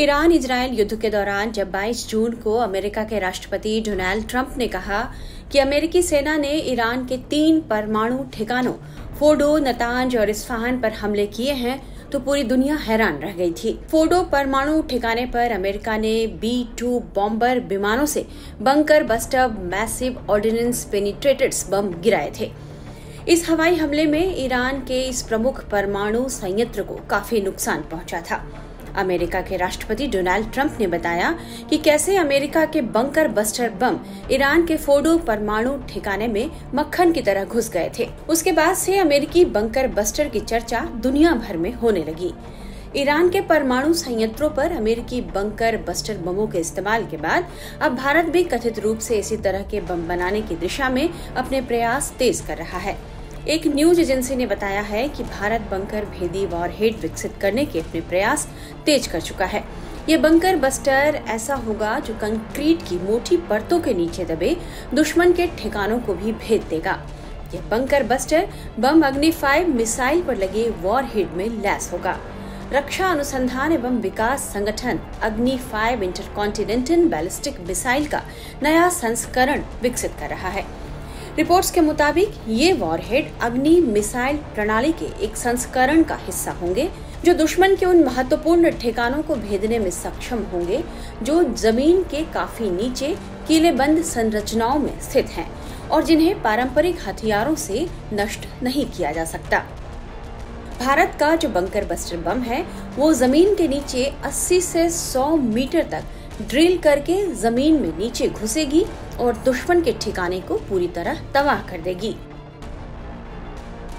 Iran Israel युद्ध के दौरान जब 22 जून को अमेरिका के राष्ट्रपति डोनाल्ड ट्रंप ने कहा कि अमेरिकी सेना ने ईरान के 3 परमाणु ठिकानों फोर्डो, नतांज और इस्फहान पर हमले किए हैं तो पूरी दुनिया हैरान रह गई थी। फोर्डो परमाणु ठिकाने पर अमेरिका ने B-2 बॉम्बर विमानों से bunker buster massive ordnance penetrated bomb गिराए थे। इस हवाई हमले में ईरान के इस प्रमुख परमाणु संयंत्र को काफी नुकसान पहुंचा था। अमेरिका के राष्ट्रपति डोनाल्ड ट्रंप ने बताया कि कैसे अमेरिका के बंकर बस्टर बम ईरान के फोर्डो परमाणु ठिकाने में मक्खन की तरह घुस गए थे। उसके बाद से अमेरिकी बंकर बस्टर की चर्चा दुनिया भर में होने लगी। ईरान के परमाणु संयंत्रों पर अमेरिकी बंकर बस्टर बमों के इस्तेमाल के बाद अब भारत भी कथित रूप से इसी तरह के बम बनाने की दिशा में अपने प्रयास तेज कर रहा है। एक न्यूज एजेंसी ने बताया है कि भारत बंकर भेदी वॉरहेड विकसित करने के अपने प्रयास तेज कर चुका है। ये बंकर बस्टर ऐसा होगा जो कंक्रीट की मोटी परतों के नीचे दबे दुश्मन के ठिकानों को भी भेद देगा। यह बंकर बस्टर बम अग्नि 5 मिसाइल पर लगे वॉरहेड में लैस होगा। रक्षा अनुसंधान एवं विकास संगठन अग्नि 5 इंटरकॉन्टिनेंटल बैलिस्टिक मिसाइल का नया संस्करण विकसित कर रहा है। रिपोर्ट्स के मुताबिक ये वॉरहेड अग्नि मिसाइल प्रणाली के एक संस्करण का हिस्सा होंगे जो दुश्मन के उन महत्वपूर्ण ठिकानों को भेदने में सक्षम होंगे जो जमीन के काफी नीचे किलेबंद संरचनाओं में स्थित हैं और जिन्हें पारंपरिक हथियारों से नष्ट नहीं किया जा सकता। भारत का जो बंकर बस्टर बम है वो जमीन के नीचे 80 से 100 मीटर तक ड्रिल करके जमीन में नीचे घुसेगी और दुश्मन के ठिकाने को पूरी तरह तबाह कर देगी।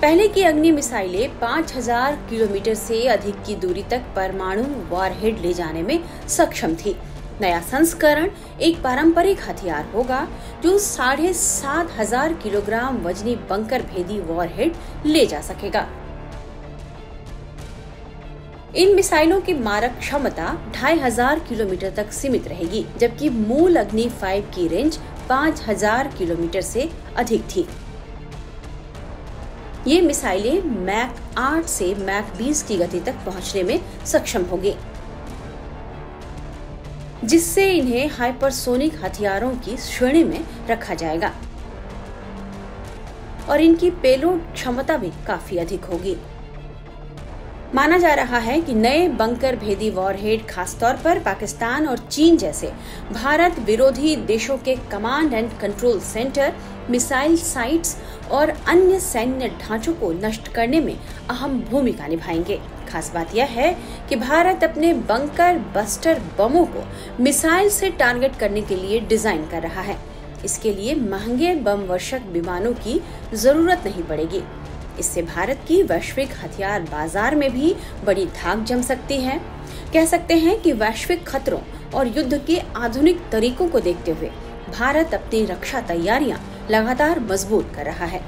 पहले की अग्नि मिसाइलें 5000 किलोमीटर से अधिक की दूरी तक परमाणु वॉरहेड ले जाने में सक्षम थी। नया संस्करण एक पारंपरिक हथियार होगा जो 7500 किलोग्राम वजनी बंकर भेदी वॉरहेड ले जा सकेगा। इन मिसाइलों की मारक क्षमता 2500 किलोमीटर तक सीमित रहेगी, जबकि मूल अग्नि 5 की रेंज 5000 किलोमीटर से अधिक थी। ये मिसाइलें मैक 8 से मैक 20 की गति तक पहुंचने में सक्षम होंगी, जिससे इन्हें हाइपरसोनिक हथियारों की श्रेणी में रखा जाएगा और इनकी पेलोड क्षमता भी काफी अधिक होगी। माना जा रहा है कि नए बंकर भेदी वॉरहेड खासतौर पर पाकिस्तान और चीन जैसे भारत विरोधी देशों के command and control centre, missile sites और अन्य सैन्य ढांचों को नष्ट करने में अहम भूमिका निभाएंगे। खास बात यह है कि भारत अपने बंकर बस्टर बमों को मिसाइल से टारगेट करने के लिए डिजाइन कर रहा है। इसके लिए महंगे बम वर्षक विमानों की जरूरत नहीं पड़ेगी। इससे भारत की वैश्विक हथियार बाजार में भी बड़ी धाक जम सकती है। कह सकते हैं कि वैश्विक खतरों और युद्ध के आधुनिक तरीकों को देखते हुए भारत अपनी रक्षा तैयारियां लगातार मजबूत कर रहा है।